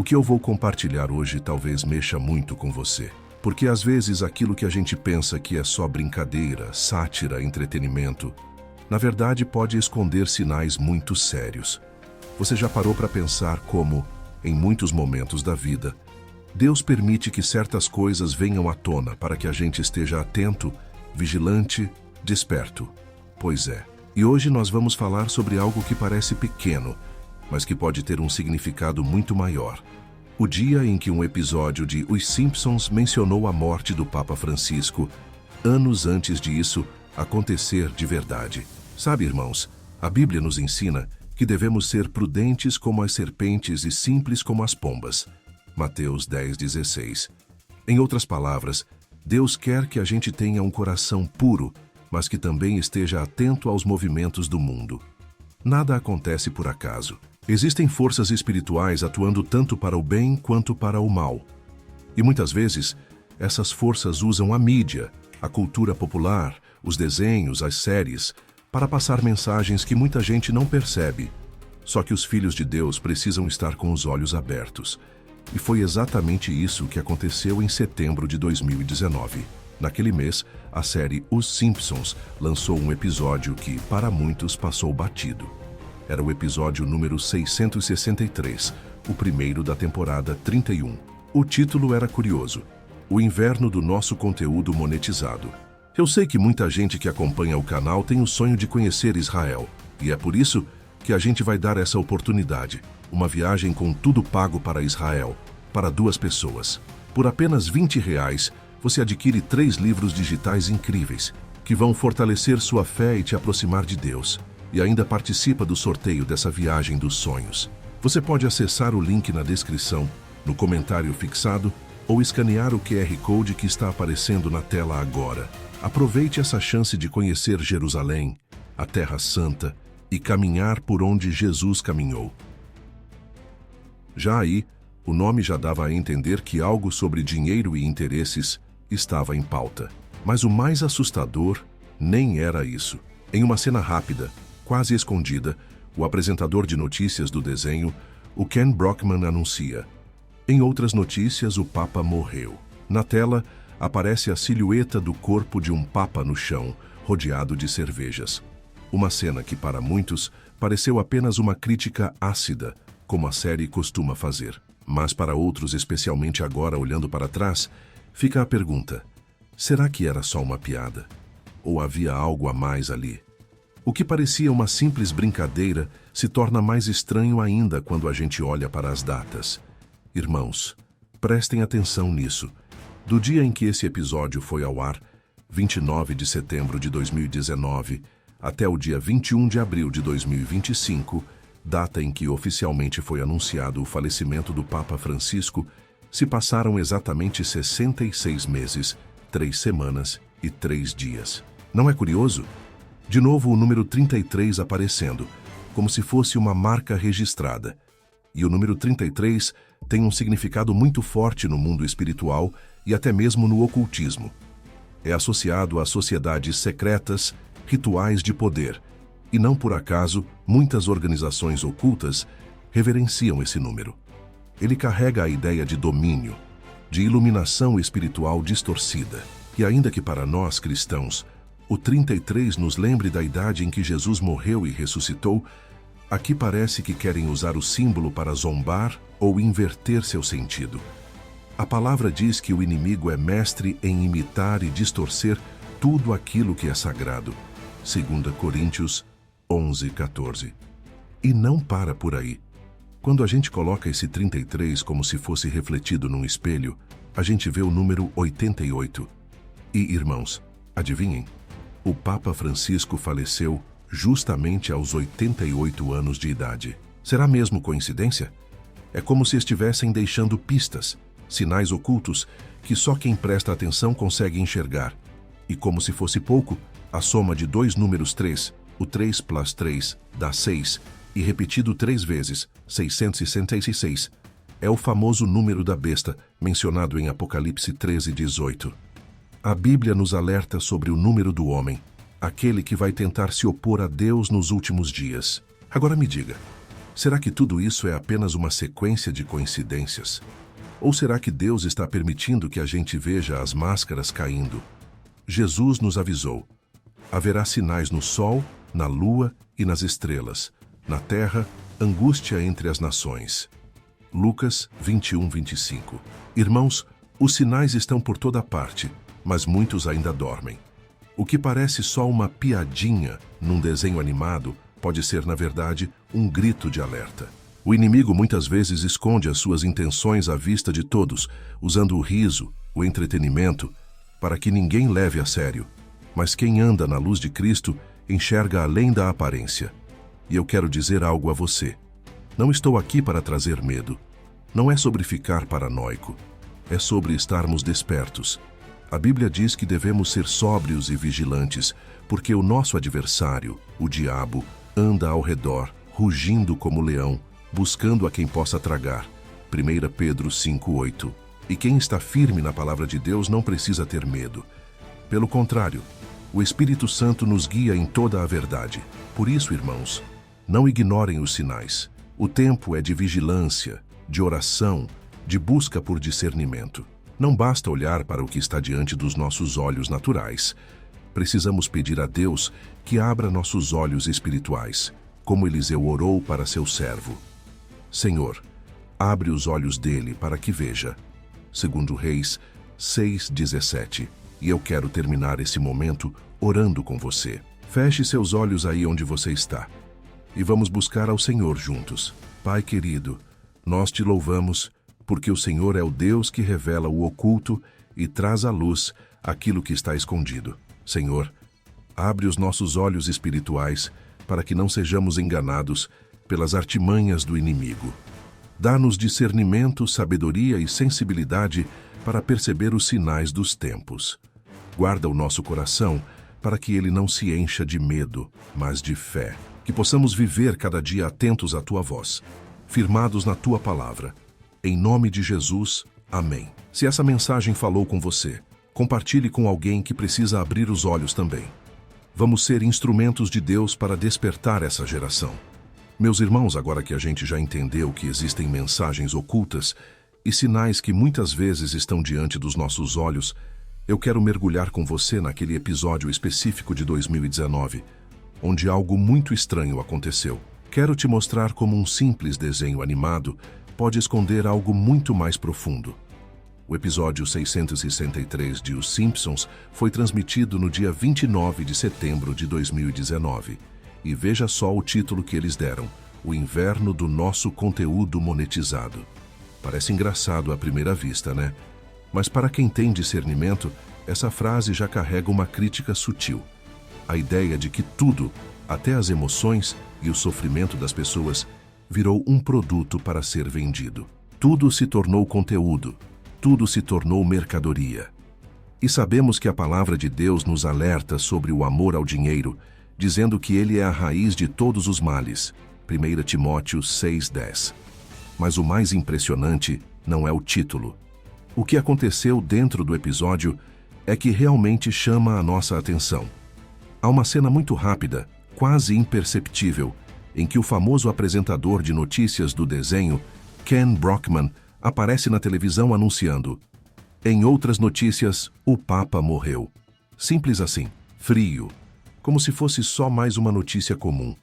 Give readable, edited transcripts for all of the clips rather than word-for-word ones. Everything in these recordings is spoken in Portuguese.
que eu vou compartilhar hoje talvez mexa muito com você. Porque às vezes aquilo que a gente pensa que é só brincadeira, sátira, entretenimento, na verdade pode esconder sinais muito sérios. Você já parou para pensar como, em muitos momentos da vida, Deus permite que certas coisas venham à tona para que a gente esteja atento, vigilante, desperto? Pois é. E hoje nós vamos falar sobre algo que parece pequeno, mas que pode ter um significado muito maior. O dia em que um episódio de Os Simpsons mencionou a morte do Papa Francisco, anos antes disso acontecer de verdade. Sabe, irmãos, a Bíblia nos ensina que devemos ser prudentes como as serpentes e simples como as pombas. Mateus 10:16. Em outras palavras, Deus quer que a gente tenha um coração puro, mas que também esteja atento aos movimentos do mundo. Nada acontece por acaso. Existem forças espirituais atuando tanto para o bem quanto para o mal. E muitas vezes, essas forças usam a mídia, a cultura popular, os desenhos, as séries, para passar mensagens que muita gente não percebe. Só que os filhos de Deus precisam estar com os olhos abertos. E foi exatamente isso que aconteceu em setembro de 2019. Naquele mês, a série Os Simpsons lançou um episódio que, para muitos, passou batido. Era o episódio número 663, o primeiro da temporada 31. O título era curioso: O Inverno do Nosso Conteúdo Monetizado. Eu sei que muita gente que acompanha o canal tem o sonho de conhecer Israel, e é por isso que a gente vai dar essa oportunidade. Uma viagem com tudo pago para Israel, para 2 pessoas. Por apenas R$20, você adquire 3 livros digitais incríveis, que vão fortalecer sua fé e te aproximar de Deus. E ainda participa do sorteio dessa viagem dos sonhos. Você pode acessar o link na descrição, no comentário fixado, ou escanear o QR Code que está aparecendo na tela agora. Aproveite essa chance de conhecer Jerusalém, a Terra Santa, e caminhar por onde Jesus caminhou. Já aí, o nome já dava a entender que algo sobre dinheiro e interesses estava em pauta. Mas o mais assustador nem era isso. Em uma cena rápida, quase escondida, o apresentador de notícias do desenho, o Ken Brockman, anuncia: em outras notícias, o Papa morreu. Na tela, aparece a silhueta do corpo de um Papa no chão, rodeado de cervejas. Uma cena que, para muitos, pareceu apenas uma crítica ácida, como a série costuma fazer. Mas para outros, especialmente agora olhando para trás, fica a pergunta: será que era só uma piada? Ou havia algo a mais ali? O que parecia uma simples brincadeira se torna mais estranho ainda quando a gente olha para as datas. Irmãos, prestem atenção nisso. Do dia em que esse episódio foi ao ar, 29 de setembro de 2019, até o dia 21 de abril de 2025, data em que oficialmente foi anunciado o falecimento do Papa Francisco, se passaram exatamente 66 meses, 3 semanas e 3 dias. Não é curioso? De novo o número 33 aparecendo, como se fosse uma marca registrada. E o número 33 tem um significado muito forte no mundo espiritual e até mesmo no ocultismo. É associado a sociedades secretas, rituais de poder. E não por acaso, muitas organizações ocultas reverenciam esse número. Ele carrega a ideia de domínio, de iluminação espiritual distorcida. E ainda que para nós cristãos, o 33 nos lembre da idade em que Jesus morreu e ressuscitou, aqui parece que querem usar o símbolo para zombar ou inverter seu sentido. A palavra diz que o inimigo é mestre em imitar e distorcer tudo aquilo que é sagrado. 2 Coríntios 11:14. E não para por aí. Quando a gente coloca esse 33 como se fosse refletido num espelho, a gente vê o número 88. E, irmãos, adivinhem? O Papa Francisco faleceu justamente aos 88 anos de idade. Será mesmo coincidência? É como se estivessem deixando pistas, sinais ocultos que só quem presta atenção consegue enxergar. E como se fosse pouco, a soma de 2 números 3, o 3 plus 3, dá 6, e repetido 3 vezes, 666, é o famoso número da besta, mencionado em Apocalipse 13:18. A Bíblia nos alerta sobre o número do homem, aquele que vai tentar se opor a Deus nos últimos dias. Agora me diga, Será que tudo isso é apenas uma sequência de coincidências? Ou será que Deus está permitindo que a gente veja as máscaras caindo? Jesus nos avisou: haverá sinais no sol, na lua e nas estrelas. Na terra, angústia entre as nações. Lucas 21:25. Irmãos, os sinais estão por toda parte, mas muitos ainda dormem. O que parece só uma piadinha num desenho animado pode ser, na verdade, um grito de alerta. O inimigo muitas vezes esconde as suas intenções à vista de todos, usando o riso, o entretenimento, para que ninguém leve a sério. Mas quem anda na luz de Cristo enxerga além da aparência. E eu quero dizer algo a você. Não estou aqui para trazer medo. Não é sobre ficar paranoico. É sobre estarmos despertos. A Bíblia diz que devemos ser sóbrios e vigilantes, porque o nosso adversário, o diabo, anda ao redor, rugindo como leão, buscando a quem possa tragar. 1 Pedro 5:8. E quem está firme na palavra de Deus não precisa ter medo. Pelo contrário, o Espírito Santo nos guia em toda a verdade. Por isso, irmãos, não ignorem os sinais. O tempo é de vigilância, de oração, de busca por discernimento. Não basta olhar para o que está diante dos nossos olhos naturais. Precisamos pedir a Deus que abra nossos olhos espirituais, como Eliseu orou para seu servo. Senhor, abre os olhos dele para que veja. 2 Reis 6:17. E eu quero terminar esse momento orando com você. Feche seus olhos aí onde você está. E vamos buscar ao Senhor juntos. Pai querido, nós te louvamos, porque o Senhor é o Deus que revela o oculto e traz à luz aquilo que está escondido. Senhor, abre os nossos olhos espirituais para que não sejamos enganados pelas artimanhas do inimigo. Dá-nos discernimento, sabedoria e sensibilidade para perceber os sinais dos tempos. Guarda o nosso coração para que ele não se encha de medo, mas de fé. Que possamos viver cada dia atentos à tua voz, firmados na tua palavra. Em nome de Jesus, amém. Se essa mensagem falou com você, compartilhe com alguém que precisa abrir os olhos também. Vamos ser instrumentos de Deus para despertar essa geração. Meus irmãos, agora que a gente já entendeu que existem mensagens ocultas e sinais que muitas vezes estão diante dos nossos olhos, eu quero mergulhar com você naquele episódio específico de 2019, onde algo muito estranho aconteceu. Quero te mostrar como um simples desenho animado pode esconder algo muito mais profundo. O episódio 663 de Os Simpsons foi transmitido no dia 29 de setembro de 2019. E veja só o título que eles deram: O Inverno do Nosso Conteúdo Monetizado. Parece engraçado à primeira vista, né? Mas para quem tem discernimento, essa frase já carrega uma crítica sutil. A ideia de que tudo, até as emoções e o sofrimento das pessoas, virou um produto para ser vendido. Tudo se tornou conteúdo, tudo se tornou mercadoria. E sabemos que a palavra de Deus nos alerta sobre o amor ao dinheiro, dizendo que ele é a raiz de todos os males. 1 Timóteo 6:10. Mas o mais impressionante não é o título. O que aconteceu dentro do episódio é que realmente chama a nossa atenção. Há uma cena muito rápida, quase imperceptível, em que o famoso apresentador de notícias do desenho, Ken Brockman, aparece na televisão anunciando: em outras notícias, o Papa morreu. Simples assim, frio, como se fosse só mais uma notícia comum.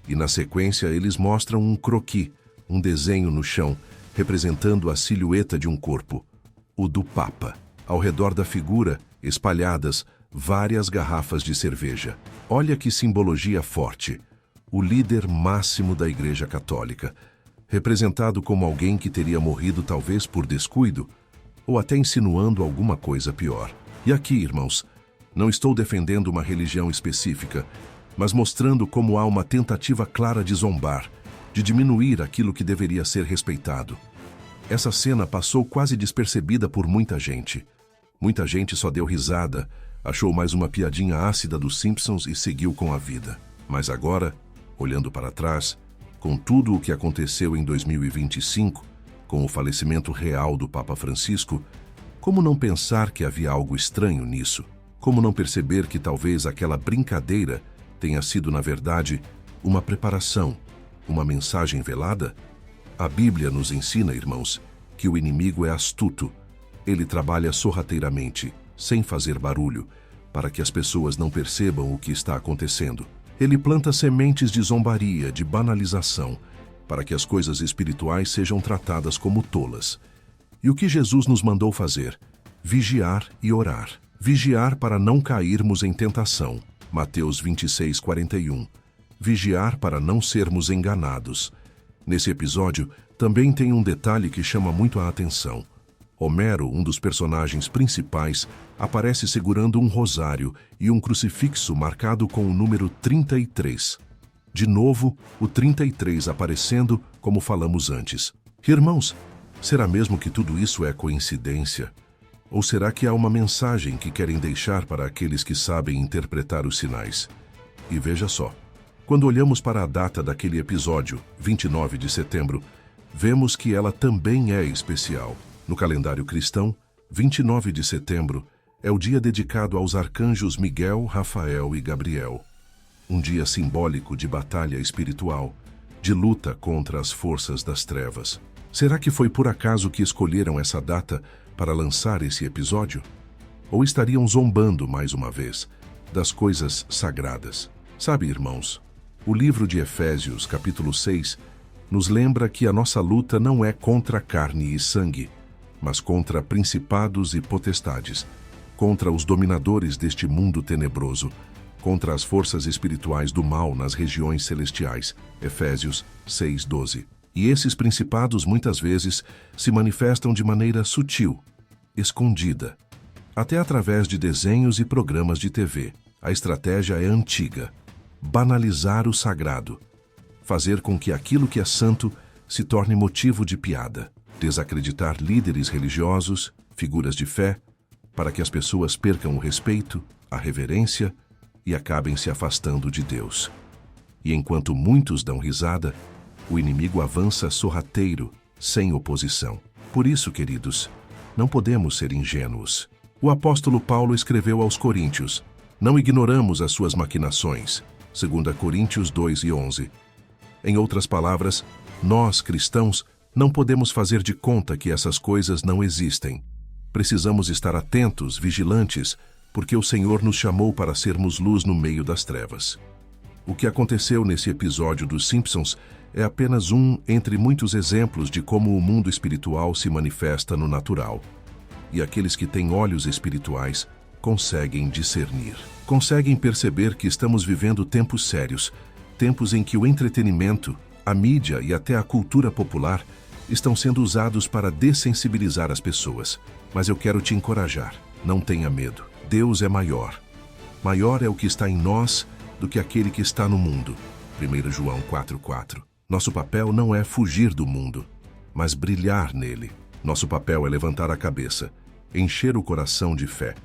E na sequência eles mostram um croquis, um desenho no chão, representando a silhueta de um corpo, o do Papa. Ao redor da figura, espalhadas, várias garrafas de cerveja. Olha que simbologia forte. O líder máximo da Igreja Católica, representado como alguém que teria morrido talvez por descuido, ou até insinuando alguma coisa pior. E aqui, irmãos, não estou defendendo uma religião específica, mas mostrando como há uma tentativa clara de zombar, de diminuir aquilo que deveria ser respeitado. Essa cena passou quase despercebida por muita gente. Muita gente só deu risada, achou mais uma piadinha ácida dos Simpsons e seguiu com a vida. Mas agora, olhando para trás, com tudo o que aconteceu em 2025, com o falecimento real do Papa Francisco, como não pensar que havia algo estranho nisso? Como não perceber que talvez aquela brincadeira tenha sido, na verdade, uma preparação, Uma mensagem velada? A Bíblia nos ensina, irmãos, que o inimigo é astuto. Ele trabalha sorrateiramente, sem fazer barulho, para que as pessoas não percebam o que está acontecendo. Ele planta sementes de zombaria, de banalização, para que as coisas espirituais sejam tratadas como tolas. E o que Jesus nos mandou fazer? Vigiar e orar. Vigiar para não cairmos em tentação. Mateus 26:41. Vigiar para não sermos enganados. Nesse episódio, também tem um detalhe que chama muito a atenção. Homero, um dos personagens principais, aparece segurando um rosário e um crucifixo marcado com o número 33. De novo, o 33 aparecendo, como falamos antes. Irmãos, será mesmo que tudo isso é coincidência? Ou será que há uma mensagem que querem deixar para aqueles que sabem interpretar os sinais? E veja só, quando olhamos para a data daquele episódio, 29 de setembro, vemos que ela também é especial. No calendário cristão, 29 de setembro é o dia dedicado aos arcanjos Miguel, Rafael e Gabriel. Um dia simbólico de batalha espiritual, de luta contra as forças das trevas. Será que foi por acaso que escolheram essa data para lançar esse episódio? Ou estariam zombando mais uma vez das coisas sagradas? Sabe, irmãos, o livro de Efésios, capítulo 6, nos lembra que a nossa luta não é contra carne e sangue, mas contra principados e potestades, contra os dominadores deste mundo tenebroso, contra as forças espirituais do mal nas regiões celestiais. Efésios 6:12. E esses principados muitas vezes se manifestam de maneira sutil, escondida, até através de desenhos e programas de TV. A estratégia é antiga: banalizar o sagrado, fazer com que aquilo que é santo se torne motivo de piada, desacreditar líderes religiosos, figuras de fé, para que as pessoas percam o respeito, a reverência e acabem se afastando de Deus. E enquanto muitos dão risada, o inimigo avança sorrateiro, sem oposição. Por isso, queridos, não podemos ser ingênuos. O apóstolo Paulo escreveu aos Coríntios: não ignoramos as suas maquinações. 2 Coríntios 2:11. Em outras palavras, nós, cristãos, não podemos fazer de conta que essas coisas não existem. Precisamos estar atentos, vigilantes, porque o Senhor nos chamou para sermos luz no meio das trevas. O que aconteceu nesse episódio dos Simpsons é apenas um entre muitos exemplos de como o mundo espiritual se manifesta no natural. E aqueles que têm olhos espirituais conseguem discernir. Conseguem perceber que estamos vivendo tempos sérios, tempos em que o entretenimento, a mídia e até a cultura popular estão sendo usados para dessensibilizar as pessoas. Mas eu quero te encorajar. Não tenha medo. Deus é maior. Maior é o que está em nós do que aquele que está no mundo. 1 João 4:4. Nosso papel não é fugir do mundo, mas brilhar nele. Nosso papel é levantar a cabeça, encher o coração de fé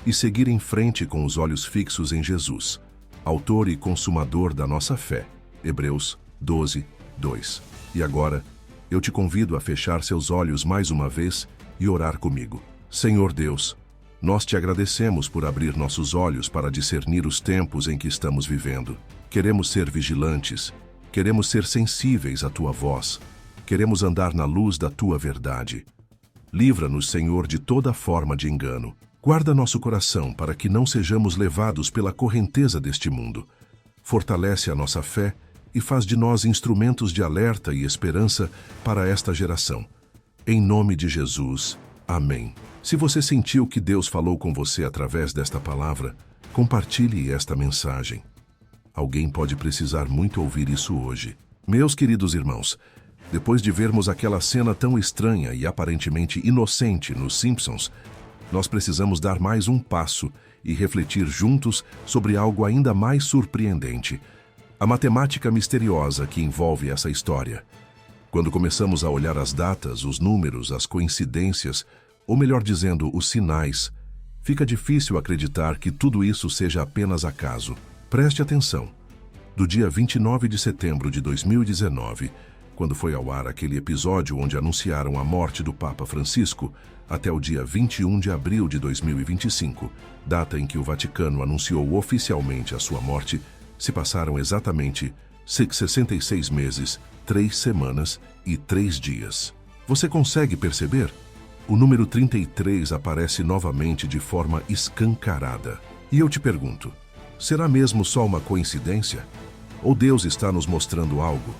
e seguir em frente com os olhos fixos em Jesus, autor e consumador da nossa fé. Hebreus 12:2. E agora, eu te convido a fechar seus olhos mais uma vez e orar comigo. Senhor Deus, nós te agradecemos por abrir nossos olhos para discernir os tempos em que estamos vivendo. Queremos ser vigilantes, queremos ser sensíveis à tua voz, queremos andar na luz da tua verdade. Livra-nos, Senhor, de toda forma de engano. Guarda nosso coração para que não sejamos levados pela correnteza deste mundo. Fortalece a nossa fé e faz de nós instrumentos de alerta e esperança para esta geração. Em nome de Jesus. Amém. Se você sentiu que Deus falou com você através desta palavra, compartilhe esta mensagem. Alguém pode precisar muito ouvir isso hoje. Meus queridos irmãos, depois de vermos aquela cena tão estranha e aparentemente inocente nos Simpsons, nós precisamos dar mais um passo e refletir juntos sobre algo ainda mais surpreendente: a matemática misteriosa que envolve essa história. Quando começamos a olhar as datas, os números, as coincidências, ou melhor dizendo, os sinais, fica difícil acreditar que tudo isso seja apenas acaso. Preste atenção. Do dia 29 de setembro de 2019, quando foi ao ar aquele episódio onde anunciaram a morte do Papa Francisco, até o dia 21 de abril de 2025, data em que o Vaticano anunciou oficialmente a sua morte, se passaram exatamente 66 meses, 3 semanas e 3 dias. Você consegue perceber? O número 33 aparece novamente de forma escancarada. E eu te pergunto, será mesmo só uma coincidência? Ou Deus está nos mostrando algo?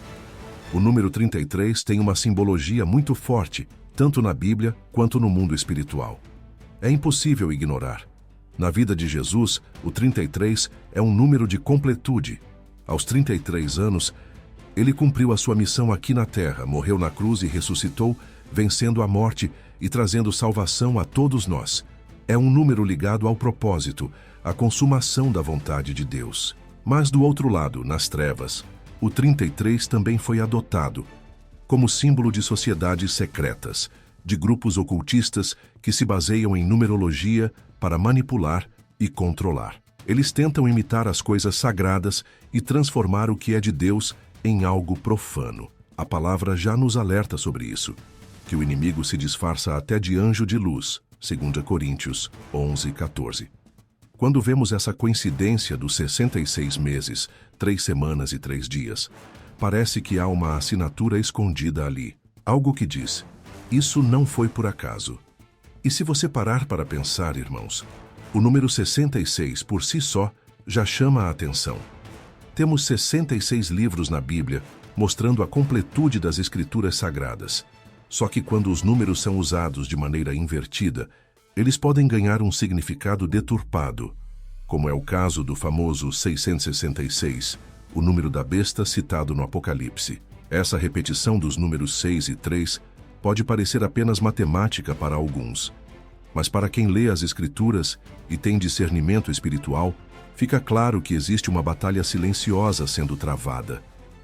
O número 33 tem uma simbologia muito forte, tanto na Bíblia quanto no mundo espiritual. É impossível ignorar. Na vida de Jesus, o 33 é um número de completude. Aos 33 anos, ele cumpriu a sua missão aqui na terra, morreu na cruz e ressuscitou, vencendo a morte e trazendo salvação a todos nós. É um número ligado ao propósito, à consumação da vontade de Deus. Mas do outro lado, nas trevas, o 33 também foi adotado como símbolo de sociedades secretas, de grupos ocultistas que se baseiam em numerologia para manipular e controlar. Eles tentam imitar as coisas sagradas e transformar o que é de Deus em algo profano. A palavra já nos alerta sobre isso, que o inimigo se disfarça até de anjo de luz, 2 Coríntios 11:14. Quando vemos essa coincidência dos 66 meses, 3 semanas e 3 dias, parece que há uma assinatura escondida ali. Algo que diz, isso não foi por acaso. E se você parar para pensar, irmãos, o número 66 por si só já chama a atenção. Temos 66 livros na Bíblia mostrando a completude das Escrituras Sagradas. Só que quando os números são usados de maneira invertida, eles podem ganhar um significado deturpado, como é o caso do famoso 666, o número da besta citado no Apocalipse. Essa repetição dos números 6 e 3 pode parecer apenas matemática para alguns, mas para quem lê as Escrituras e tem discernimento espiritual, fica claro que existe uma batalha silenciosa sendo travada.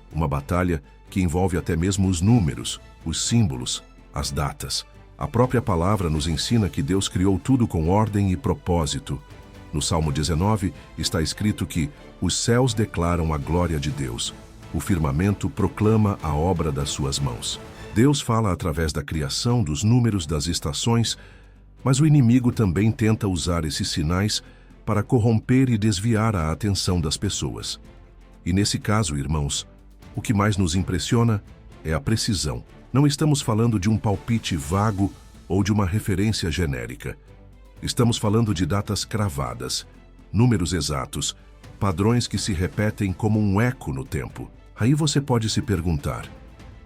Uma batalha que envolve até mesmo os números, os símbolos, as datas. A própria palavra nos ensina que Deus criou tudo com ordem e propósito. No Salmo 19 está escrito que os céus declaram a glória de Deus, o firmamento proclama a obra das suas mãos. Deus fala através da criação, dos números, das estações, mas o inimigo também tenta usar esses sinais para corromper e desviar a atenção das pessoas. E nesse caso, irmãos, o que mais nos impressiona é a precisão. Não estamos falando de um palpite vago ou de uma referência genérica. Estamos falando de datas cravadas, números exatos, padrões que se repetem como um eco no tempo. Aí você pode se perguntar,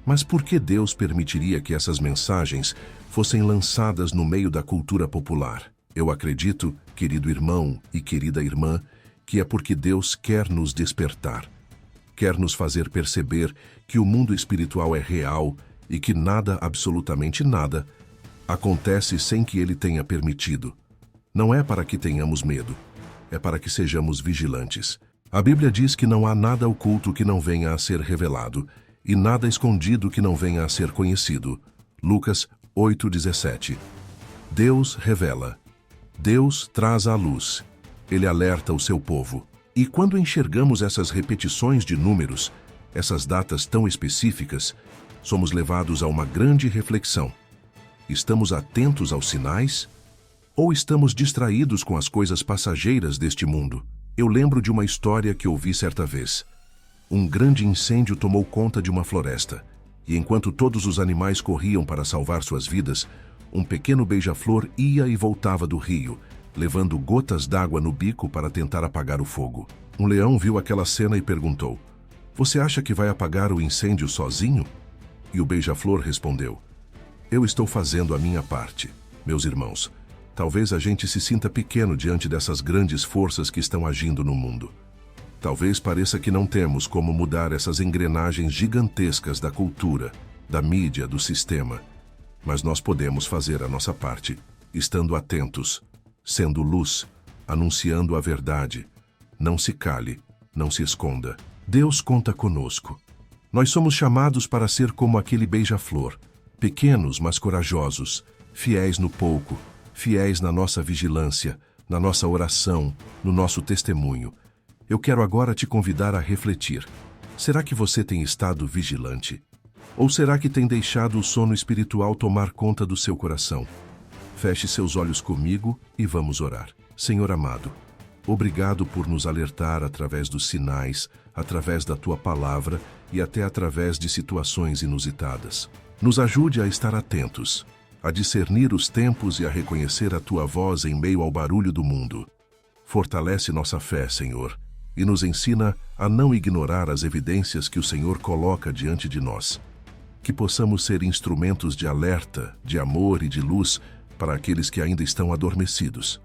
mas por que Deus permitiria que essas mensagens fossem lançadas no meio da cultura popular? Eu acredito, querido irmão e querida irmã, que é porque Deus quer nos despertar. Quer nos fazer perceber que o mundo espiritual é real e que nada, absolutamente nada, acontece sem que Ele tenha permitido. Não é para que tenhamos medo, é para que sejamos vigilantes. A Bíblia diz que não há nada oculto que não venha a ser revelado e nada escondido que não venha a ser conhecido. Lucas 8:17. Deus revela. Deus traz à luz. Ele alerta o seu povo. E quando enxergamos essas repetições de números, essas datas tão específicas, somos levados a uma grande reflexão. Estamos atentos aos sinais? Ou estamos distraídos com as coisas passageiras deste mundo? Eu lembro de uma história que ouvi certa vez. Um grande incêndio tomou conta de uma floresta, e enquanto todos os animais corriam para salvar suas vidas, um pequeno beija-flor ia e voltava do rio, levando gotas d'água no bico para tentar apagar o fogo. Um leão viu aquela cena e perguntou, "Você acha que vai apagar o incêndio sozinho?" E o beija-flor respondeu, "Eu estou fazendo a minha parte." Meus irmãos, talvez a gente se sinta pequeno diante dessas grandes forças que estão agindo no mundo. Talvez pareça que não temos como mudar essas engrenagens gigantescas da cultura, da mídia, do sistema. Mas nós podemos fazer a nossa parte, estando atentos, sendo luz, anunciando a verdade. Não se cale, não se esconda. Deus conta conosco. Nós somos chamados para ser como aquele beija-flor, pequenos, mas corajosos, fiéis no pouco, fiéis na nossa vigilância, na nossa oração, no nosso testemunho. Eu quero agora te convidar a refletir. Será que você tem estado vigilante? Ou será que tem deixado o sono espiritual tomar conta do seu coração? Feche seus olhos comigo e vamos orar. Senhor amado, Obrigado por nos alertar através dos sinais, através da Tua palavra e até através de situações inusitadas. Nos ajude a estar atentos, a discernir os tempos e a reconhecer a Tua voz em meio ao barulho do mundo. Fortalece nossa fé, Senhor, e nos ensina a não ignorar as evidências que o Senhor coloca diante de nós. Que possamos ser instrumentos de alerta, de amor e de luz para aqueles que ainda estão adormecidos.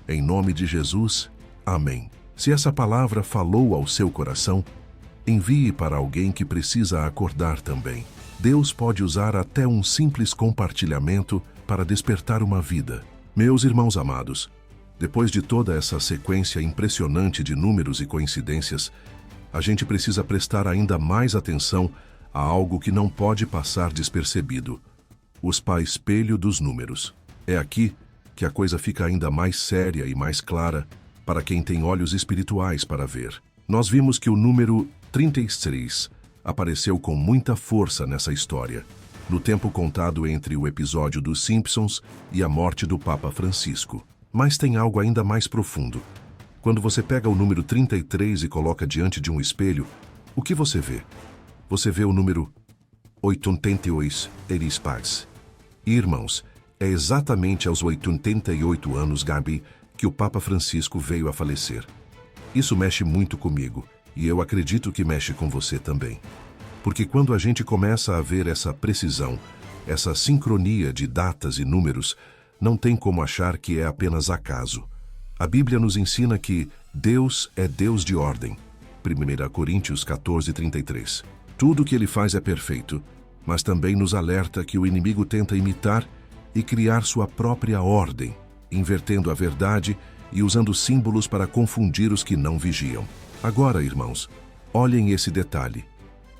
Em nome de Jesus, amém. Se essa palavra falou ao seu coração, envie para alguém que precisa acordar também. Deus pode usar até um simples compartilhamento para despertar uma vida. Meus irmãos amados, depois de toda essa sequência impressionante de números e coincidências, a gente precisa prestar ainda mais atenção a algo que não pode passar despercebido: o espelho dos números. É aqui que a coisa fica ainda mais séria e mais clara para quem tem olhos espirituais para ver. Nós vimos que o número 33 apareceu com muita força nessa história, no tempo contado entre o episódio dos Simpsons e a morte do Papa Francisco. Mas tem algo ainda mais profundo. Quando você pega o número 33 e coloca diante de um espelho, o que você vê? Você vê o número 88 Erispax. E, irmãos, é exatamente aos 88 anos, Gabi, que o Papa Francisco veio a falecer. Isso mexe muito comigo, e eu acredito que mexe com você também. Porque quando a gente começa a ver essa precisão, essa sincronia de datas e números, não tem como achar que é apenas acaso. A Bíblia nos ensina que Deus é Deus de ordem. 1 Coríntios 14:33. Tudo o que ele faz é perfeito, mas também nos alerta que o inimigo tenta imitar e criar sua própria ordem, invertendo a verdade e usando símbolos para confundir os que não vigiam. Agora, irmãos, olhem esse detalhe.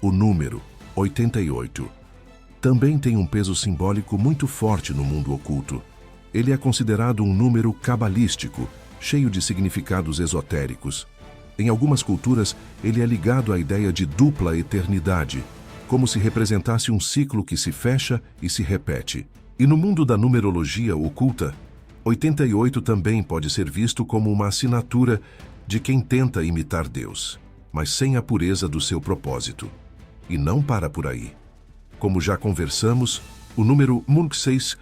O número 88 também tem um peso simbólico muito forte no mundo oculto. Ele é considerado um número cabalístico, cheio de significados esotéricos. Em algumas culturas, ele é ligado à ideia de dupla eternidade, como se representasse um ciclo que se fecha e se repete. E no mundo da numerologia oculta, 88 também pode ser visto como uma assinatura de quem tenta imitar Deus, mas sem a pureza do seu propósito. E não para por aí. Como já conversamos, o número 6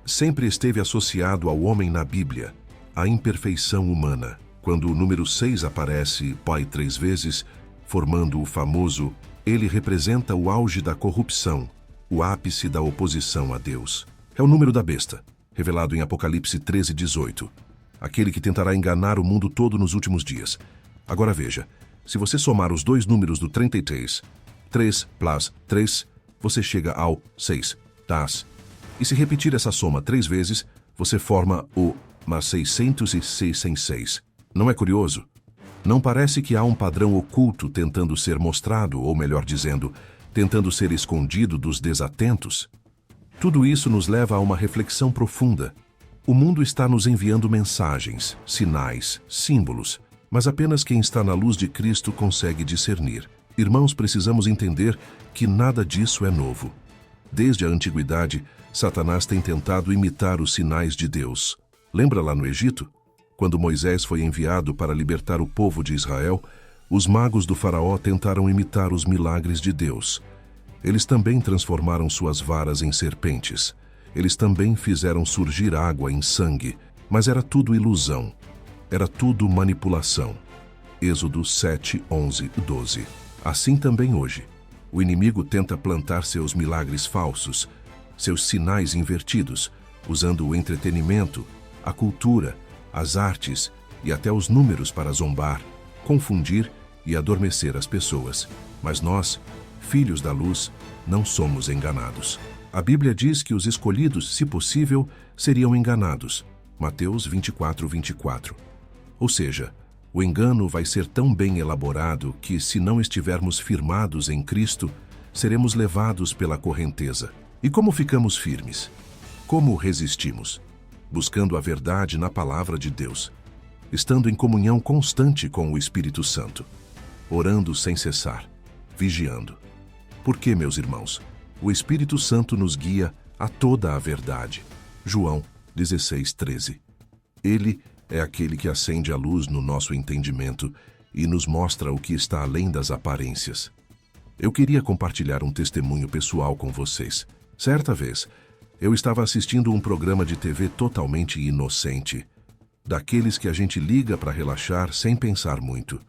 sempre esteve associado ao homem na Bíblia, à imperfeição humana. Quando o número 6 aparece pai 3 vezes, formando o famoso, ele representa o auge da corrupção, o ápice da oposição a Deus. É o número da besta, revelado em Apocalipse 13:18, aquele que tentará enganar o mundo todo nos últimos dias. Agora veja, se você somar os dois números do 33, 3 plus 3, você chega ao 6, das. E se repetir essa soma 3 vezes, você forma o mas 606. Não é curioso? Não parece que há um padrão oculto tentando ser mostrado, ou melhor dizendo, tentando ser escondido dos desatentos? Tudo isso nos leva a uma reflexão profunda. O mundo está nos enviando mensagens, sinais, símbolos, mas apenas quem está na luz de Cristo consegue discernir. Irmãos, precisamos entender que nada disso é novo. Desde a antiguidade, Satanás tem tentado imitar os sinais de Deus. Lembra lá no Egito? Quando Moisés foi enviado para libertar o povo de Israel, os magos do faraó tentaram imitar os milagres de Deus. Eles também transformaram suas varas em serpentes. Eles também fizeram surgir água em sangue, mas era tudo ilusão. Era tudo manipulação. Êxodo 7, 11 e 12. Assim também hoje. O inimigo tenta plantar seus milagres falsos, seus sinais invertidos, usando o entretenimento, a cultura, as artes e até os números para zombar, confundir e adormecer as pessoas. Mas nós, filhos da luz, não somos enganados. A Bíblia diz que os escolhidos, se possível, seriam enganados. Mateus 24:24. Ou seja, o engano vai ser tão bem elaborado que, se não estivermos firmados em Cristo, seremos levados pela correnteza. E como ficamos firmes? Como resistimos? Buscando a verdade na palavra de Deus, estando em comunhão constante com o Espírito Santo, orando sem cessar, vigiando. Porque, meus irmãos, o Espírito Santo nos guia a toda a verdade. João 16:13. Ele é aquele que acende a luz no nosso entendimento e nos mostra o que está além das aparências. Eu queria compartilhar um testemunho pessoal com vocês. Certa vez, eu estava assistindo um programa de TV totalmente inocente, daqueles que a gente liga para relaxar sem pensar muito.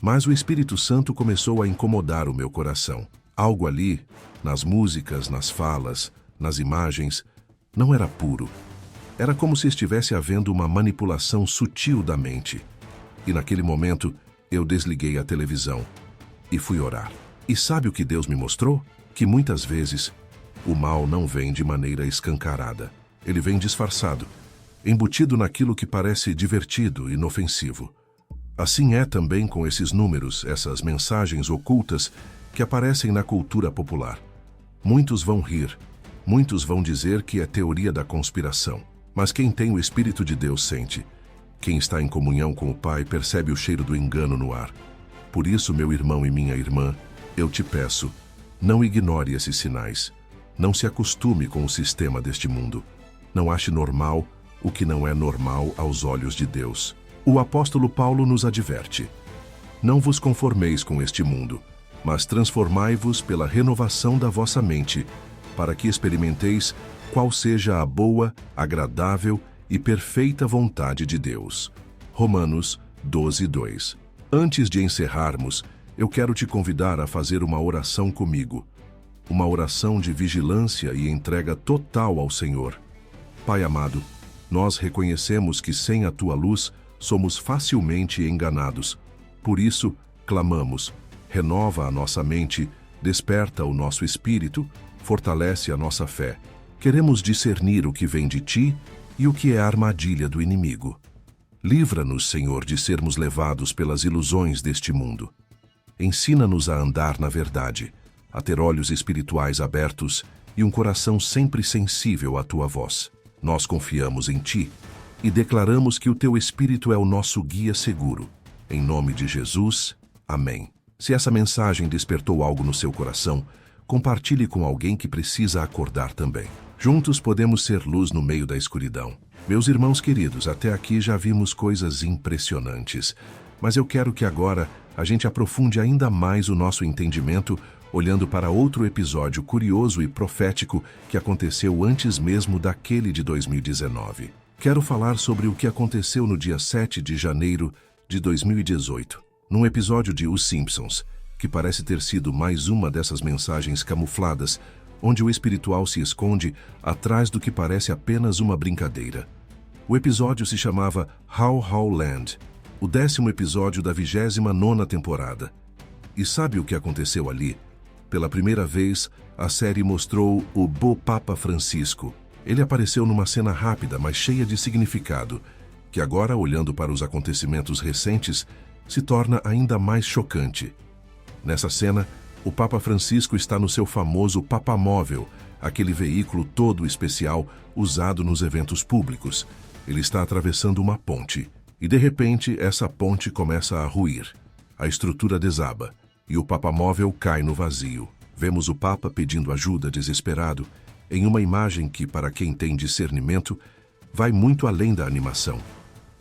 Mas o Espírito Santo começou a incomodar o meu coração. Algo ali, nas músicas, nas falas, nas imagens, não era puro. Era como se estivesse havendo uma manipulação sutil da mente. E naquele momento, eu desliguei a televisão e fui orar. E sabe o que Deus me mostrou? Que muitas vezes o mal não vem de maneira escancarada. Ele vem disfarçado, embutido naquilo que parece divertido e inofensivo. Assim é também com esses números, essas mensagens ocultas que aparecem na cultura popular. Muitos vão rir, muitos vão dizer que é teoria da conspiração. Mas quem tem o Espírito de Deus sente. Quem está em comunhão com o Pai percebe o cheiro do engano no ar. Por isso, meu irmão e minha irmã, eu te peço, não ignore esses sinais. Não se acostume com o sistema deste mundo. Não ache normal o que não é normal aos olhos de Deus. O apóstolo Paulo nos adverte: não vos conformeis com este mundo, mas transformai-vos pela renovação da vossa mente, para que experimenteis qual seja a boa, agradável e perfeita vontade de Deus. Romanos 12:2. Antes de encerrarmos, eu quero te convidar a fazer uma oração comigo. Uma oração de vigilância e entrega total ao Senhor. Pai amado, nós reconhecemos que sem a Tua luz somos facilmente enganados. Por isso, clamamos: renova a nossa mente, desperta o nosso espírito, fortalece a nossa fé. Queremos discernir o que vem de Ti e o que é a armadilha do inimigo. Livra-nos, Senhor, de sermos levados pelas ilusões deste mundo. Ensina-nos a andar na verdade, a ter olhos espirituais abertos e um coração sempre sensível à Tua voz. Nós confiamos em Ti e declaramos que o Teu Espírito é o nosso guia seguro. Em nome de Jesus, amém. Se essa mensagem despertou algo no seu coração, compartilhe com alguém que precisa acordar também. Juntos podemos ser luz no meio da escuridão. Meus irmãos queridos, até aqui já vimos coisas impressionantes, mas eu quero que agora a gente aprofunde ainda mais o nosso entendimento olhando para outro episódio curioso e profético que aconteceu antes mesmo daquele de 2019. Quero falar sobre o que aconteceu no dia 7 de janeiro de 2018, num episódio de Os Simpsons, que parece ter sido mais uma dessas mensagens camufladas, onde o espiritual se esconde atrás do que parece apenas uma brincadeira. O episódio se chamava How Land, o 10º episódio da 29ª temporada. E sabe o que aconteceu ali? Pela primeira vez, a série mostrou o Papa Francisco. Ele apareceu numa cena rápida, mas cheia de significado, que agora, olhando para os acontecimentos recentes, se torna ainda mais chocante. Nessa cena, o Papa Francisco está no seu famoso papamóvel, aquele veículo todo especial usado nos eventos públicos. Ele está atravessando uma ponte, e de repente essa ponte começa a ruir. A estrutura desaba, e o papamóvel cai no vazio. Vemos o Papa pedindo ajuda desesperado, em uma imagem que, para quem tem discernimento, vai muito além da animação.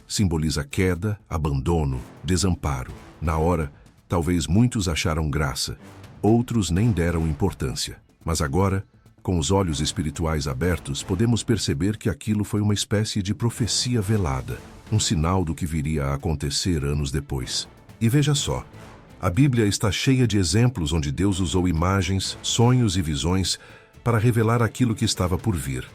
Simboliza queda, abandono, desamparo. Na hora, talvez muitos acharam graça, outros nem deram importância. Mas agora, com os olhos espirituais abertos, podemos perceber que aquilo foi uma espécie de profecia velada, um sinal do que viria a acontecer anos depois. E veja só, a Bíblia está cheia de exemplos onde Deus usou imagens, sonhos e visões para revelar aquilo que estava por vir.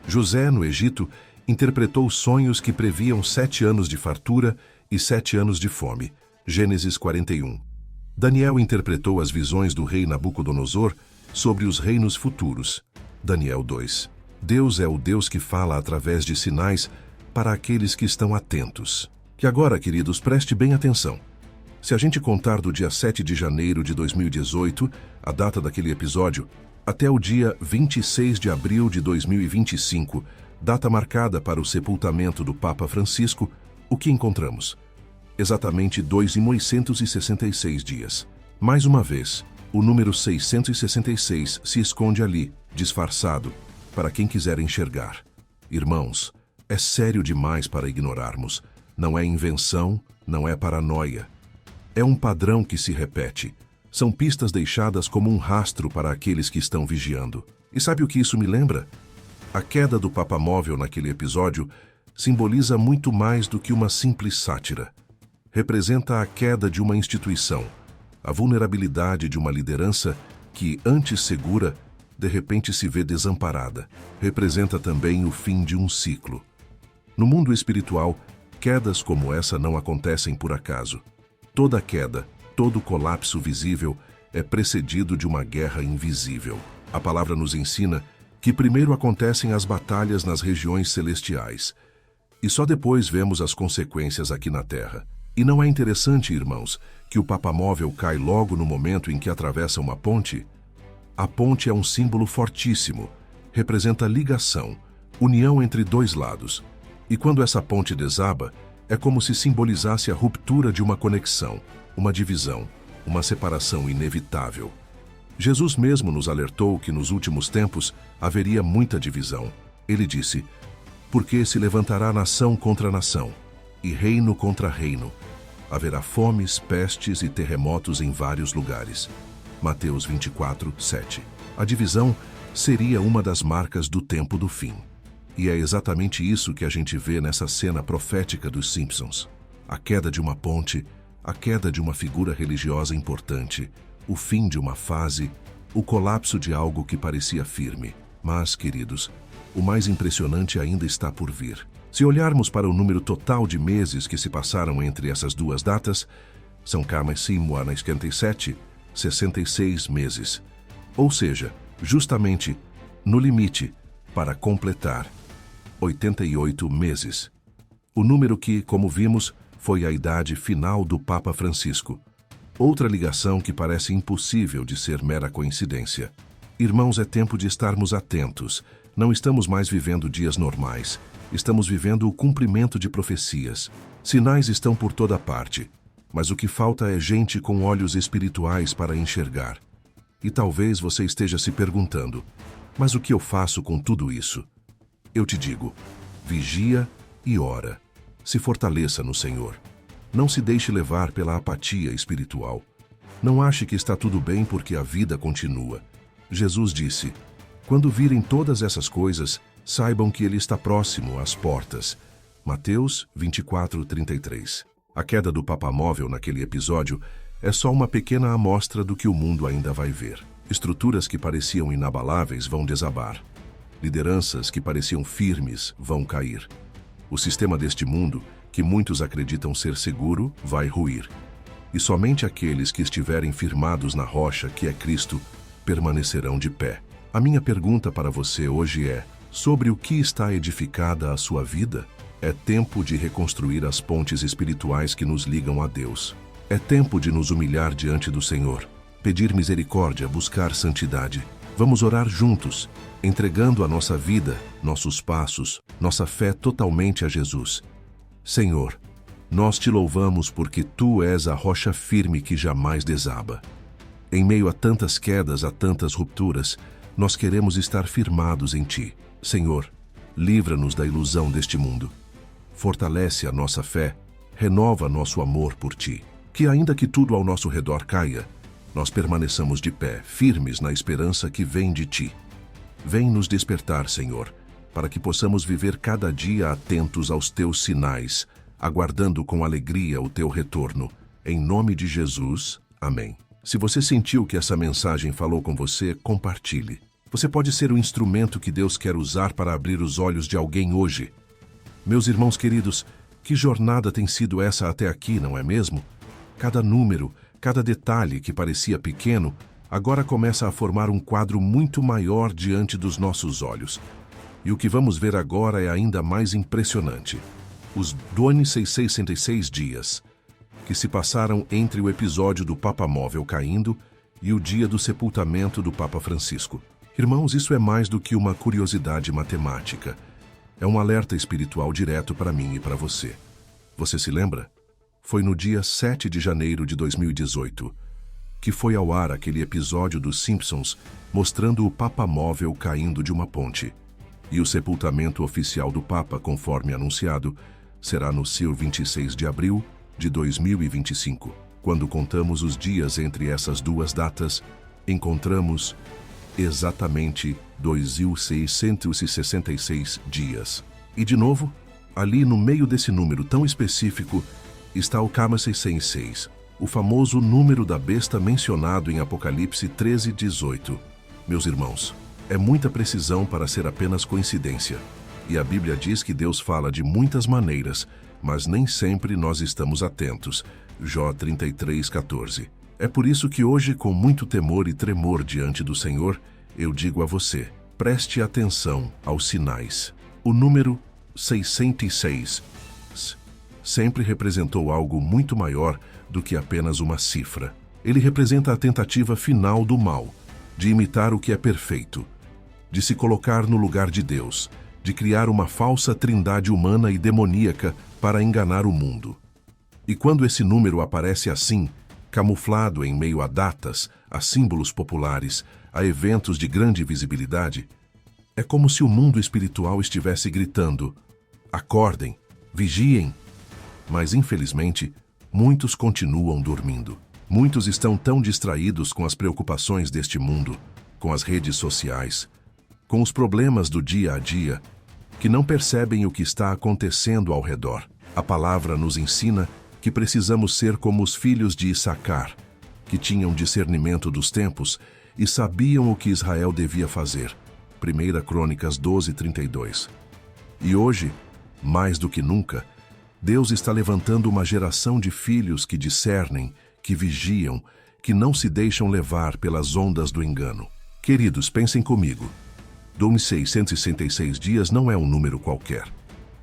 José, no Egito, interpretou sonhos que previam 7 anos de fartura e 7 anos de fome. Gênesis 41. Daniel interpretou as visões do rei Nabucodonosor sobre os reinos futuros. Daniel 2. Deus é o Deus que fala através de sinais para aqueles que estão atentos. Que agora, queridos, preste bem atenção. Se a gente contar do dia 7 de janeiro de 2018, a data daquele episódio, até o dia 26 de abril de 2025, data marcada para o sepultamento do Papa Francisco, o que encontramos? Exatamente 2.666 dias. Mais uma vez, o número 666 se esconde ali, disfarçado, para quem quiser enxergar. Irmãos, É sério demais para ignorarmos. Não é invenção, não é paranoia. É um padrão que se repete. São pistas deixadas como um rastro para aqueles que estão vigiando. E sabe o que isso me lembra? A queda do Papamóvel naquele episódio simboliza muito mais do que uma simples sátira. Representa a queda de uma instituição, a vulnerabilidade de uma liderança que, antes segura, de repente se vê desamparada. Representa também o fim de um ciclo. No mundo espiritual, quedas como essa não acontecem por acaso. Toda queda, todo colapso visível é precedido de uma guerra invisível. A palavra nos ensina que primeiro acontecem as batalhas nas regiões celestiais, e só depois vemos as consequências aqui na Terra. E não é interessante, irmãos, que o Papamóvel cai logo no momento em que atravessa uma ponte? A ponte é um símbolo fortíssimo, representa ligação, união entre dois lados. E quando essa ponte desaba, é como se simbolizasse a ruptura de uma conexão, uma divisão, uma separação inevitável. Jesus mesmo nos alertou que nos últimos tempos haveria muita divisão. Ele disse: "Porque se levantará nação contra nação, e reino contra reino. Haverá fomes, pestes e terremotos em vários lugares." Mateus 24, 7. A divisão seria uma das marcas do tempo do fim. E é exatamente isso que a gente vê nessa cena profética dos Simpsons. A queda de uma ponte, a queda de uma figura religiosa importante, o fim de uma fase, o colapso de algo que parecia firme. Mas, queridos, o mais impressionante ainda está por vir. Se olharmos para o número total de meses que se passaram entre essas duas datas, são 57, 66 meses. Ou seja, justamente no limite, para completar 88 meses. O número que, como vimos, foi a idade final do Papa Francisco. Outra ligação que parece impossível de ser mera coincidência. Irmãos, é tempo de estarmos atentos. Não estamos mais vivendo dias normais. Estamos vivendo o cumprimento de profecias. Sinais estão por toda parte. Mas o que falta é gente com olhos espirituais para enxergar. E talvez você esteja se perguntando: mas o que eu faço com tudo isso? Eu te digo: vigia e ora. Se fortaleça no Senhor. Não se deixe levar pela apatia espiritual. Não ache que está tudo bem porque a vida continua. Jesus disse: "Quando virem todas essas coisas, saibam que Ele está próximo às portas." Mateus 24, 33. A queda do Papamóvel naquele episódio é só uma pequena amostra do que o mundo ainda vai ver. Estruturas que pareciam inabaláveis vão desabar. Lideranças que pareciam firmes vão cair. O sistema deste mundo, que muitos acreditam ser seguro, vai ruir. E somente aqueles que estiverem firmados na rocha, que é Cristo, permanecerão de pé. A minha pergunta para você hoje é: sobre o que está edificada a sua vida? É tempo de reconstruir as pontes espirituais que nos ligam a Deus. É tempo de nos humilhar diante do Senhor, pedir misericórdia, buscar santidade. Vamos orar juntos, entregando a nossa vida, nossos passos, nossa fé totalmente a Jesus. Senhor, nós te louvamos porque Tu és a rocha firme que jamais desaba. Em meio a tantas quedas, a tantas rupturas, nós queremos estar firmados em Ti. Senhor, livra-nos da ilusão deste mundo. Fortalece a nossa fé, renova nosso amor por Ti. Que ainda que tudo ao nosso redor caia, nós permaneçamos de pé, firmes na esperança que vem de Ti. Vem nos despertar, Senhor, para que possamos viver cada dia atentos aos Teus sinais, aguardando com alegria o Teu retorno. Em nome de Jesus, amém. Se você sentiu que essa mensagem falou com você, compartilhe. Você pode ser o instrumento que Deus quer usar para abrir os olhos de alguém hoje. Meus irmãos queridos, que jornada tem sido essa até aqui, não é mesmo? Cada número, cada detalhe que parecia pequeno, agora começa a formar um quadro muito maior diante dos nossos olhos. E o que vamos ver agora é ainda mais impressionante. Os 666 dias que se passaram entre o episódio do Papamóvel caindo e o dia do sepultamento do Papa Francisco. Irmãos, isso é mais do que uma curiosidade matemática. É um alerta espiritual direto para mim e para você. Você se lembra? Foi no dia 7 de janeiro de 2018 que foi ao ar aquele episódio dos Simpsons mostrando o Papamóvel caindo de uma ponte. E o sepultamento oficial do Papa, conforme anunciado, será no dia 26 de abril de 2025. Quando contamos os dias entre essas duas datas, encontramos exatamente 2.666 dias. E de novo, ali no meio desse número tão específico, está o Kama 666, o famoso número da besta mencionado em Apocalipse 13:18. Meus irmãos, é muita precisão para ser apenas coincidência. E a Bíblia diz que Deus fala de muitas maneiras, mas nem sempre nós estamos atentos. Jó 33:14. É por isso que hoje, com muito temor e tremor diante do Senhor, eu digo a você, preste atenção aos sinais. O número 606 sempre representou algo muito maior do que apenas uma cifra. Ele representa a tentativa final do mal, de imitar o que é perfeito, de se colocar no lugar de Deus, de criar uma falsa trindade humana e demoníaca para enganar o mundo. E quando esse número aparece assim, camuflado em meio a datas, a símbolos populares, a eventos de grande visibilidade, é como se o mundo espiritual estivesse gritando: acordem, vigiem. Mas, infelizmente, muitos continuam dormindo. Muitos estão tão distraídos com as preocupações deste mundo, com as redes sociais, com os problemas do dia a dia, que não percebem o que está acontecendo ao redor. A palavra nos ensina que precisamos ser como os filhos de Issacar, que tinham discernimento dos tempos e sabiam o que Israel devia fazer. 1 Crônicas 12:32. E hoje, mais do que nunca, Deus está levantando uma geração de filhos que discernem, que vigiam, que não se deixam levar pelas ondas do engano. Queridos, pensem comigo. 2.666 dias não é um número qualquer.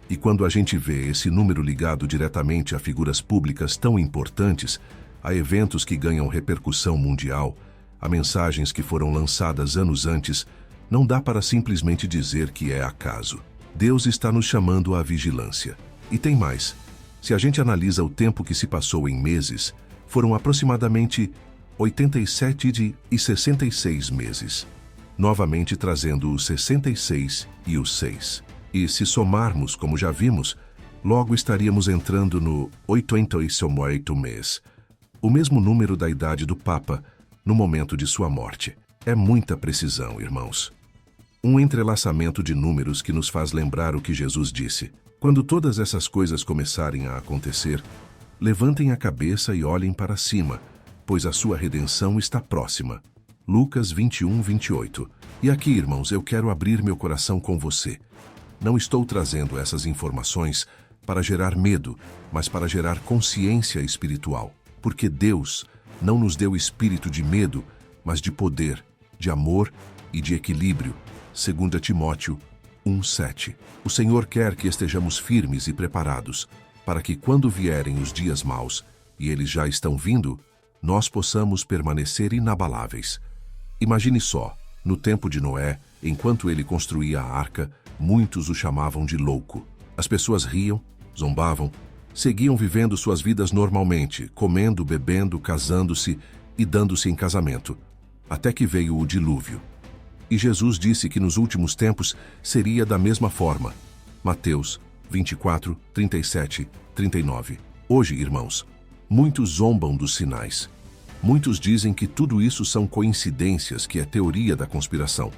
E quando a gente vê esse número ligado diretamente a figuras públicas tão importantes, a eventos que ganham repercussão mundial, a mensagens que foram lançadas anos antes, não dá para simplesmente dizer que é acaso. Deus está nos chamando à vigilância. E tem mais. Se a gente analisa o tempo que se passou em meses, foram aproximadamente 87 e 66 meses, novamente trazendo os 66 e os 6. E se somarmos, como já vimos, logo estaríamos entrando no 88 mês, o mesmo número da idade do Papa no momento de sua morte. É muita precisão, irmãos. Um entrelaçamento de números que nos faz lembrar o que Jesus disse. Quando todas essas coisas começarem a acontecer, levantem a cabeça e olhem para cima, pois a sua redenção está próxima. Lucas 21:28. E aqui, irmãos, eu quero abrir meu coração com você. Não estou trazendo essas informações para gerar medo, mas para gerar consciência espiritual. Porque Deus não nos deu espírito de medo, mas de poder, de amor e de equilíbrio. 2 Timóteo 1:7. O Senhor quer que estejamos firmes e preparados, para que quando vierem os dias maus, e eles já estão vindo, nós possamos permanecer inabaláveis. Imagine só, no tempo de Noé, enquanto ele construía a arca, muitos o chamavam de louco. As pessoas riam, zombavam, seguiam vivendo suas vidas normalmente, comendo, bebendo, casando-se e dando-se em casamento, até que veio o dilúvio. E Jesus disse que nos últimos tempos seria da mesma forma. Mateus 24, 37, 39. Hoje, irmãos, muitos zombam dos sinais. Muitos dizem que tudo isso são coincidências, que é teoria da conspiração.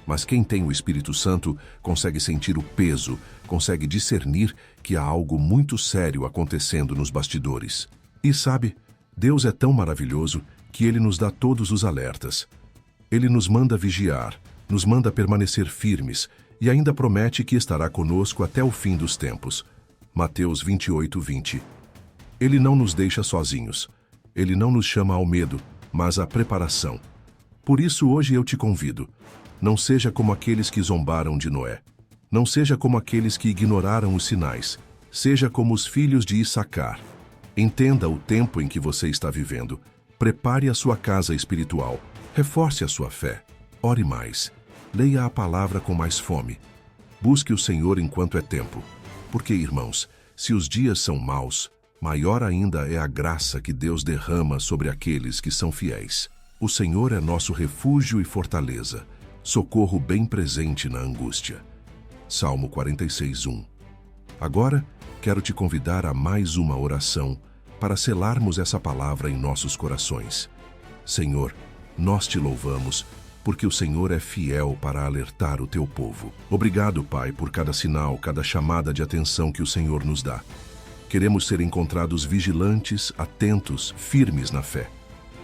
Mas quem tem o Espírito Santo consegue sentir o peso, consegue discernir que há algo muito sério acontecendo nos bastidores. E sabe, Deus é tão maravilhoso que Ele nos dá todos os alertas. Ele nos manda vigiar, nos manda permanecer firmes e ainda promete que estará conosco até o fim dos tempos. Mateus 28:20. Ele não nos deixa sozinhos. Ele não nos chama ao medo, mas à preparação. Por isso hoje eu te convido. Não seja como aqueles que zombaram de Noé. Não seja como aqueles que ignoraram os sinais. Seja como os filhos de Issacar. Entenda o tempo em que você está vivendo. Prepare a sua casa espiritual. Reforce a sua fé. Ore mais. Leia a palavra com mais fome. Busque o Senhor enquanto é tempo. Porque, irmãos, se os dias são maus, maior ainda é a graça que Deus derrama sobre aqueles que são fiéis. O Senhor é nosso refúgio e fortaleza, socorro bem presente na angústia. Salmo 46:1. Agora, quero te convidar a mais uma oração para selarmos essa palavra em nossos corações. Senhor, nós te louvamos, porque o Senhor é fiel para alertar o teu povo. Obrigado, Pai, por cada sinal, cada chamada de atenção que o Senhor nos dá. Queremos ser encontrados vigilantes, atentos, firmes na fé.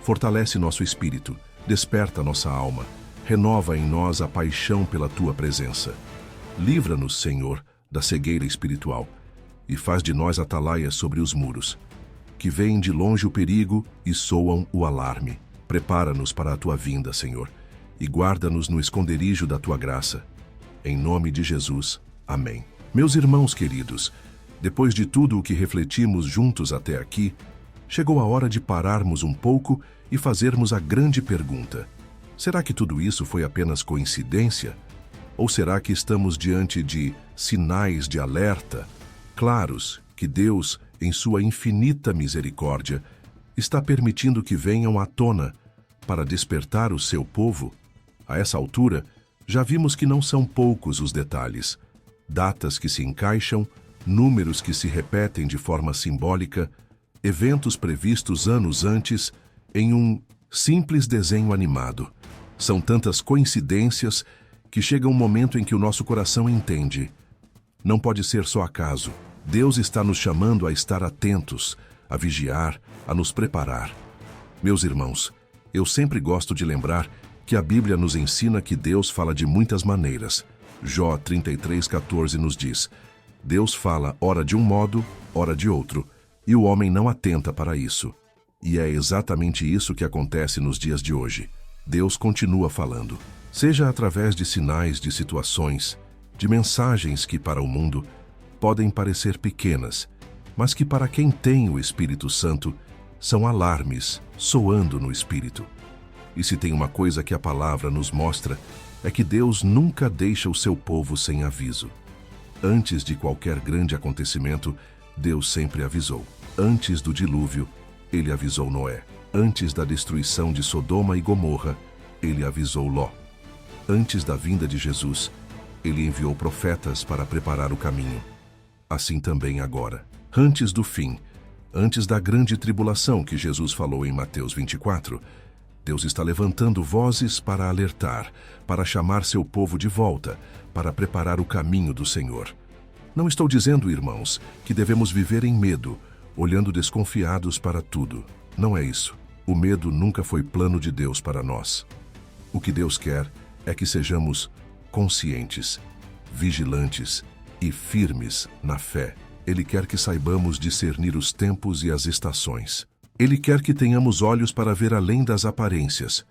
Fortalece nosso espírito, desperta nossa alma, renova em nós a paixão pela tua presença. Livra-nos, Senhor, da cegueira espiritual e faz de nós atalaias sobre os muros, que veem de longe o perigo e soam o alarme. Prepara-nos para a tua vinda, Senhor, e guarda-nos no esconderijo da tua graça. Em nome de Jesus. Amém. Meus irmãos queridos, depois de tudo o que refletimos juntos até aqui, chegou a hora de pararmos um pouco e fazermos a grande pergunta: será que tudo isso foi apenas coincidência? Ou será que estamos diante de sinais de alerta claros que Deus, em sua infinita misericórdia, está permitindo que venham à tona para despertar o seu povo? A essa altura, já vimos que não são poucos os detalhes. Datas que se encaixam, números que se repetem de forma simbólica, eventos previstos anos antes em um simples desenho animado. São tantas coincidências que chega um momento em que o nosso coração entende: não pode ser só acaso. Deus está nos chamando a estar atentos, a vigiar, a nos preparar. Meus irmãos, eu sempre gosto de lembrar que a Bíblia nos ensina que Deus fala de muitas maneiras. Jó 33:14 nos diz: Deus fala ora de um modo, ora de outro, e o homem não atenta para isso. E é exatamente isso que acontece nos dias de hoje. Deus continua falando, seja através de sinais, de situações, de mensagens que para o mundo podem parecer pequenas, mas que para quem tem o Espírito Santo são alarmes soando no Espírito. E se tem uma coisa que a palavra nos mostra, é que Deus nunca deixa o seu povo sem aviso. Antes de qualquer grande acontecimento, Deus sempre avisou. Antes do dilúvio, ele avisou Noé. Antes da destruição de Sodoma e Gomorra, ele avisou Ló. Antes da vinda de Jesus, ele enviou profetas para preparar o caminho. Assim também agora. Antes do fim, antes da grande tribulação que Jesus falou em Mateus 24, Deus está levantando vozes para alertar, para chamar seu povo de volta, para preparar o caminho do Senhor. Não estou dizendo, irmãos, que devemos viver em medo, olhando desconfiados para tudo. Não é isso. O medo nunca foi plano de Deus para nós. O que Deus quer é que sejamos conscientes, vigilantes e firmes na fé. Ele quer que saibamos discernir os tempos e as estações. Ele quer que tenhamos olhos para ver além das aparências,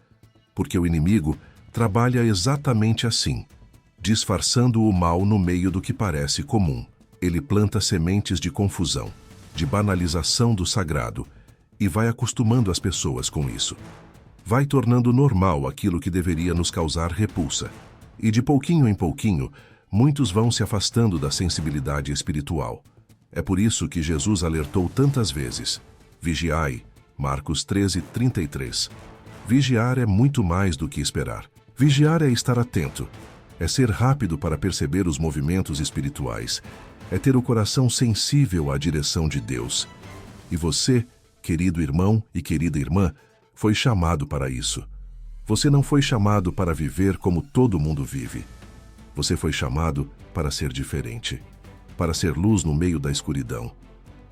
porque o inimigo trabalha exatamente assim, disfarçando o mal no meio do que parece comum. Ele planta sementes de confusão, de banalização do sagrado, e vai acostumando as pessoas com isso. Vai tornando normal aquilo que deveria nos causar repulsa. E de pouquinho em pouquinho, muitos vão se afastando da sensibilidade espiritual. É por isso que Jesus alertou tantas vezes: vigiai, Marcos 13:33. Vigiar é muito mais do que esperar. Vigiar é estar atento, é ser rápido para perceber os movimentos espirituais, é ter o coração sensível à direção de Deus. E você, querido irmão e querida irmã, foi chamado para isso. Você não foi chamado para viver como todo mundo vive. Você foi chamado para ser diferente, para ser luz no meio da escuridão,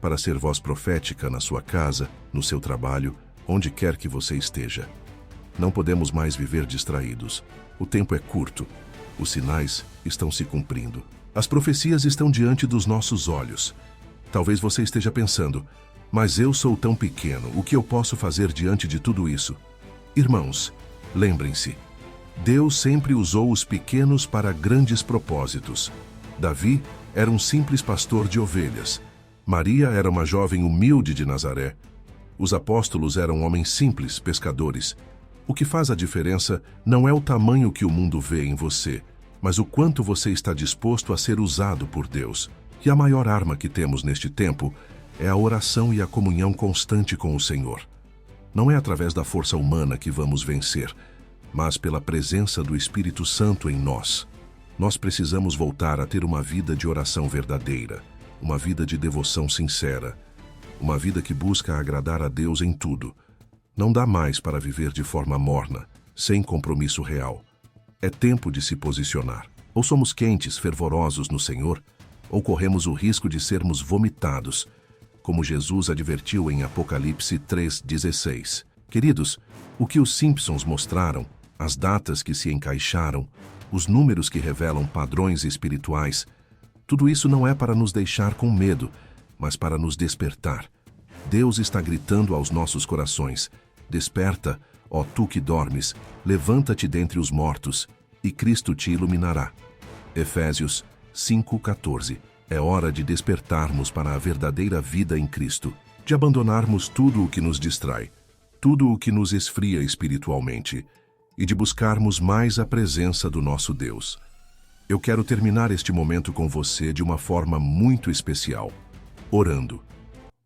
para ser voz profética na sua casa, no seu trabalho, onde quer que você esteja. Não podemos mais viver distraídos. O tempo é curto. Os sinais estão se cumprindo. As profecias estão diante dos nossos olhos. Talvez você esteja pensando: mas eu sou tão pequeno, o que eu posso fazer diante de tudo isso? Irmãos, lembrem-se, Deus sempre usou os pequenos para grandes propósitos. Davi era um simples pastor de ovelhas. Maria era uma jovem humilde de Nazaré. Os apóstolos eram homens simples, pescadores. O que faz a diferença não é o tamanho que o mundo vê em você, mas o quanto você está disposto a ser usado por Deus. E a maior arma que temos neste tempo é a oração e a comunhão constante com o Senhor. Não é através da força humana que vamos vencer, mas pela presença do Espírito Santo em nós. Nós precisamos voltar a ter uma vida de oração verdadeira, uma vida de devoção sincera, uma vida que busca agradar a Deus em tudo. Não dá mais para viver de forma morna, sem compromisso real. É tempo de se posicionar. Ou somos quentes, fervorosos no Senhor, ou corremos o risco de sermos vomitados, como Jesus advertiu em Apocalipse 3,16. Queridos, o que os Simpsons mostraram, as datas que se encaixaram, os números que revelam padrões espirituais, tudo isso não é para nos deixar com medo, mas para nos despertar. Deus está gritando aos nossos corações: desperta, ó tu que dormes, levanta-te dentre os mortos, e Cristo te iluminará. Efésios 5,14. É hora de despertarmos para a verdadeira vida em Cristo, de abandonarmos tudo o que nos distrai, tudo o que nos esfria espiritualmente, e de buscarmos mais a presença do nosso Deus. Eu quero terminar este momento com você de uma forma muito especial, orando.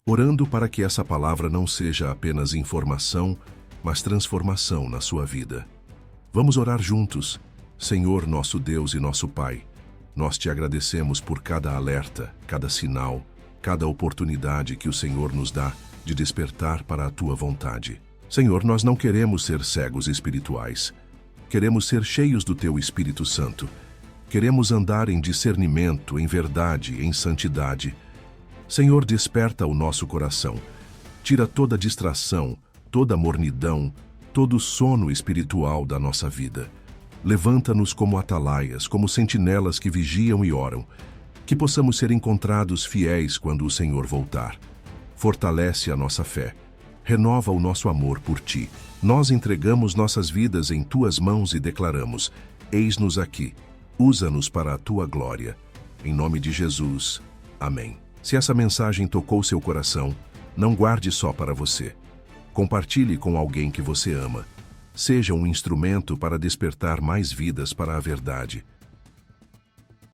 Orando para que essa palavra não seja apenas informação, mas transformação na sua vida. Vamos orar juntos. Senhor, nosso Deus e nosso Pai, nós te agradecemos por cada alerta, cada sinal, cada oportunidade que o Senhor nos dá de despertar para a tua vontade. Senhor, nós não queremos ser cegos espirituais. Queremos ser cheios do teu Espírito Santo. Queremos andar em discernimento, em verdade, em santidade. Senhor, desperta o nosso coração. Tira toda distração, toda mornidão, todo sono espiritual da nossa vida. Levanta-nos como atalaias, como sentinelas que vigiam e oram, que possamos ser encontrados fiéis quando o Senhor voltar. Fortalece a nossa fé, renova o nosso amor por Ti. Nós entregamos nossas vidas em Tuas mãos e declaramos: eis-nos aqui, usa-nos para a Tua glória. Em nome de Jesus. Amém. Se essa mensagem tocou seu coração, não guarde só para você. Compartilhe com alguém que você ama. Seja um instrumento para despertar mais vidas para a verdade.